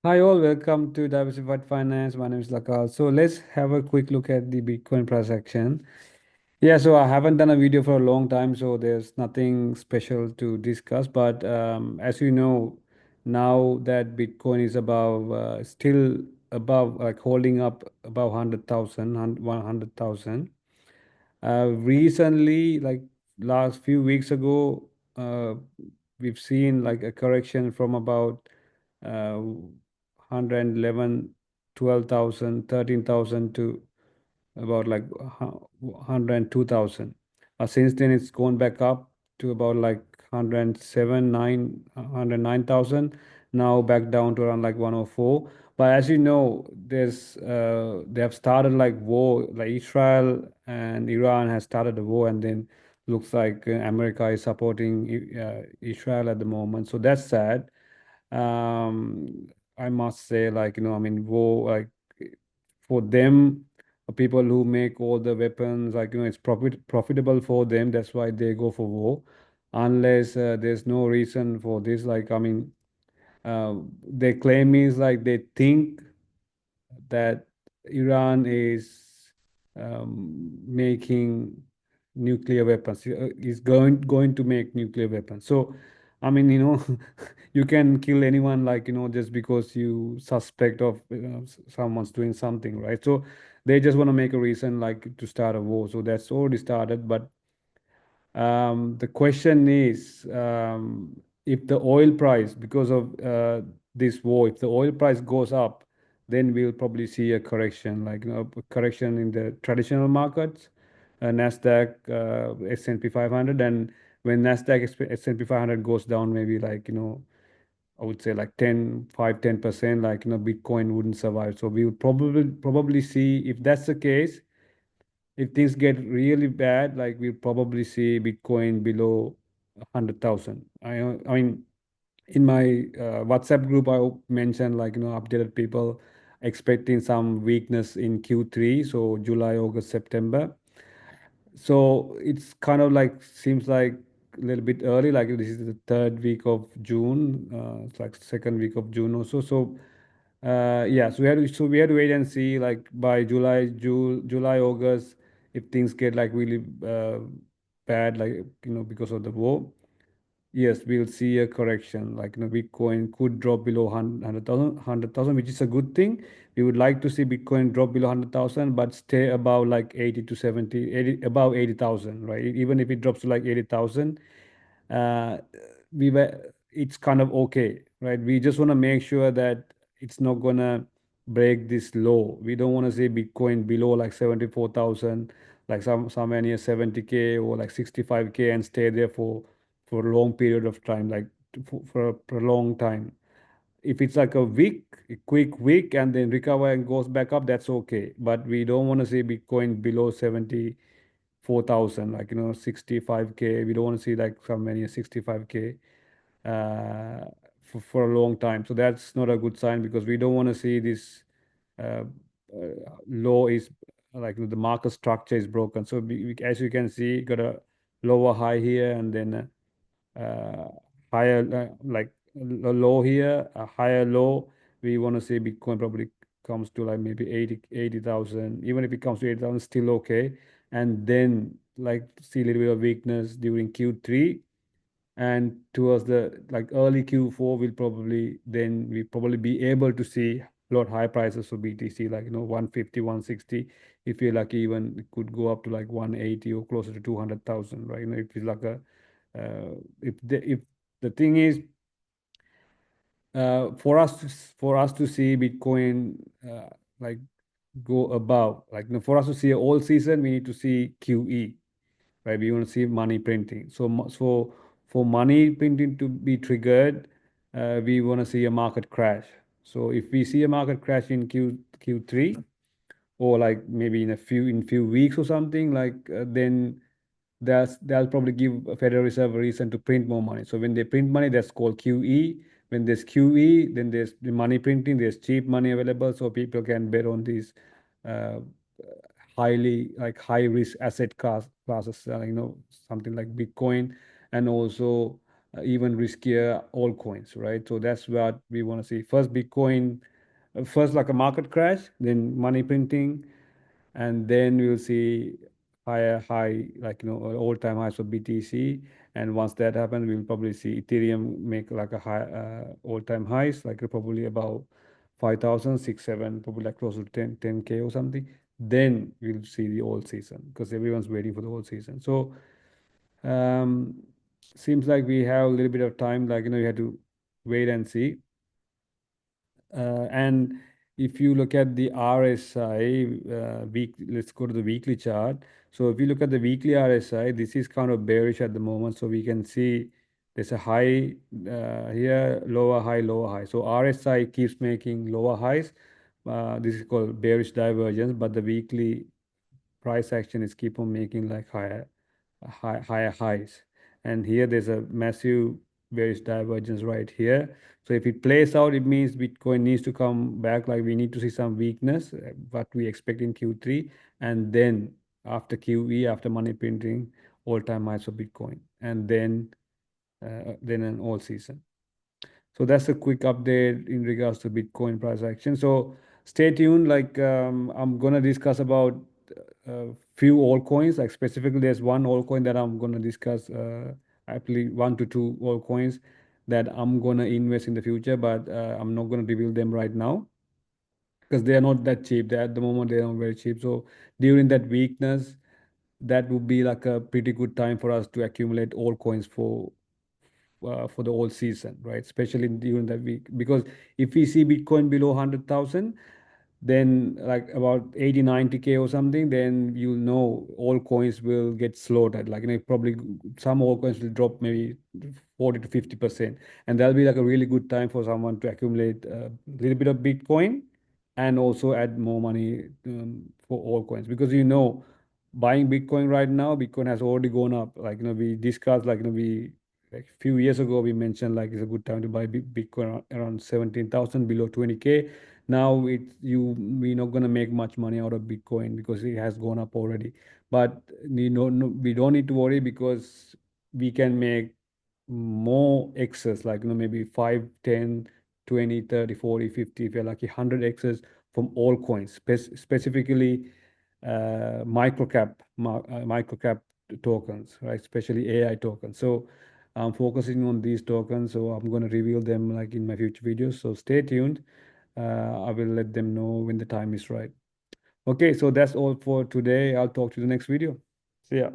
Hi all, welcome to Diversified Finance. My name is Lakal. So let's have a quick look at the Bitcoin price action. Yeah, so I haven't done a video for a long time, so there's nothing special to discuss. But as you know, now that Bitcoin is above, still above, like holding up above 100,000, 100,000. Recently, like last few weeks ago, we've seen like a correction from about 111, 12,000, 13,000 to about like 102,000. Since then, it's gone back up to about like 107, 109,000. Now back down to around like 104. But as you know, they have started like war, like Israel and Iran has started a war, and then looks like America is supporting Israel at the moment. So that's sad. I must say, like, I mean, war, like for them, people who make all the weapons, like, it's profitable for them. That's why they go for war. Unless there's no reason for this, like, I mean, their claim is like they think that Iran is making nuclear weapons. Is going to make nuclear weapons. So, I mean, you can kill anyone, like, just because you suspect of someone's doing something, right? So they just want to make a reason like to start a war. So that's already started, but the question is, if the oil price, because of this war, if the oil price goes up, then we'll probably see a correction, like, a correction in the traditional markets, Nasdaq, S&P 500, and when Nasdaq S&P 500 goes down, maybe like, I would say like 10%, like, Bitcoin wouldn't survive. So we would probably see, if that's the case, if things get really bad, like we'll probably see Bitcoin below 100,000. I mean, in my WhatsApp group, I mentioned, like, updated people expecting some weakness in Q3, so July, August, September. So it's kind of like seems like a little bit early, like this is the third week of June, it's like second week of June also. So yeah, so we had to wait and see, like by July, August, if things get like really bad, like, because of the war. Yes, we'll see a correction. Like, Bitcoin could drop below 100,000, which is a good thing. We would like to see Bitcoin drop below 100,000, but stay above like 80 to 70, 80, above 80,000, right? Even if it drops to like 80,000, uh, it's kind of okay, right? We just want to make sure that it's not gonna break this low. We don't want to see Bitcoin below like 74,000, like somewhere near 70K or like 65K, and stay there for a long period of time, like for a long time. If it's like a quick week, and then recover and goes back up, that's okay. But we don't want to see Bitcoin below 74,000, like, 65K. We don't want to see like somewhere near 65K uh, for a long time. So that's not a good sign, because we don't want to see this uh, low is like the market structure is broken. So as you can see, got a lower high here, and then higher, like a low here, a higher low. We want to see Bitcoin probably comes to like maybe 80,000. Even if it comes to 80,000, still okay. And then like see a little bit of weakness during Q3, and towards the like early Q4, we probably be able to see a lot high prices for BTC, like, 150, 160. If you're lucky, even it could go up to like 180 or closer to 200,000, right? If it's like a if the thing is, for us to see Bitcoin like go above, like, for us to see a all season, we need to see QE, right? We want to see money printing. So for money printing to be triggered, we want to see a market crash. So if we see a market crash in Q3, or like maybe in few weeks or something, like, then they'll probably give a Federal Reserve a reason to print more money. So when they print money, that's called QE. When there's QE, then there's the money printing, there's cheap money available, so people can bet on these uh, highly, like, high risk asset classes, something like Bitcoin, and also even riskier altcoins, right? So that's what we want to see. First, Bitcoin, first like a market crash, then money printing, and then we'll see higher high, like all-time highs for BTC. And once that happens, we'll probably see Ethereum make like a high all-time highs, like probably about 5,000, 6, 7, probably like close to 10K or something. Then we'll see the all season because everyone's waiting for the whole season. So um, seems like we have a little bit of time, like you have to wait and see. And if you look at the RSI let's go to the weekly chart. So if you look at the weekly RSI, this is kind of bearish at the moment. So we can see there's a high here, lower high, lower high. So RSI keeps making lower highs. This is called bearish divergence, but the weekly price action is keep on making like higher highs. And here there's a massive bearish divergence right here. So if it plays out, it means Bitcoin needs to come back. Like we need to see some weakness, what we expect in Q3, and then after QE, after money printing, all-time highs for Bitcoin, and then an all season. So that's a quick update in regards to Bitcoin price action. So stay tuned. Like I'm gonna discuss about a few altcoins. Like specifically, there's one altcoin that I'm gonna discuss. Actually, 1 to 2 altcoins that I'm gonna invest in the future, but I'm not gonna reveal them right now because they are not that cheap. They at the moment they are not very cheap. So during that weakness, that would be like a pretty good time for us to accumulate altcoins for the whole season, right? Especially during that week, because if we see Bitcoin below 100,000, then like about 80, 90K or something, then all coins will get slaughtered. Like probably some all coins will drop maybe 40 to 50%, and that'll be like a really good time for someone to accumulate a little bit of Bitcoin and also add more money for all coins, because buying Bitcoin right now, Bitcoin has already gone up. Like we discussed, we like a few years ago we mentioned like it's a good time to buy Bitcoin around 17,000, below 20K. Now we're not gonna make much money out of Bitcoin because it has gone up already. But no, we don't need to worry because we can make more excess, like maybe 5, 10, 20, 30, 40, 50, if you're lucky, 100 excess from all coins, specifically microcap tokens, right? Especially AI tokens. So I'm focusing on these tokens. So I'm going to reveal them like in my future videos. So stay tuned. I will let them know when the time is right. Okay, so that's all for today. I'll talk to you the next video. See ya.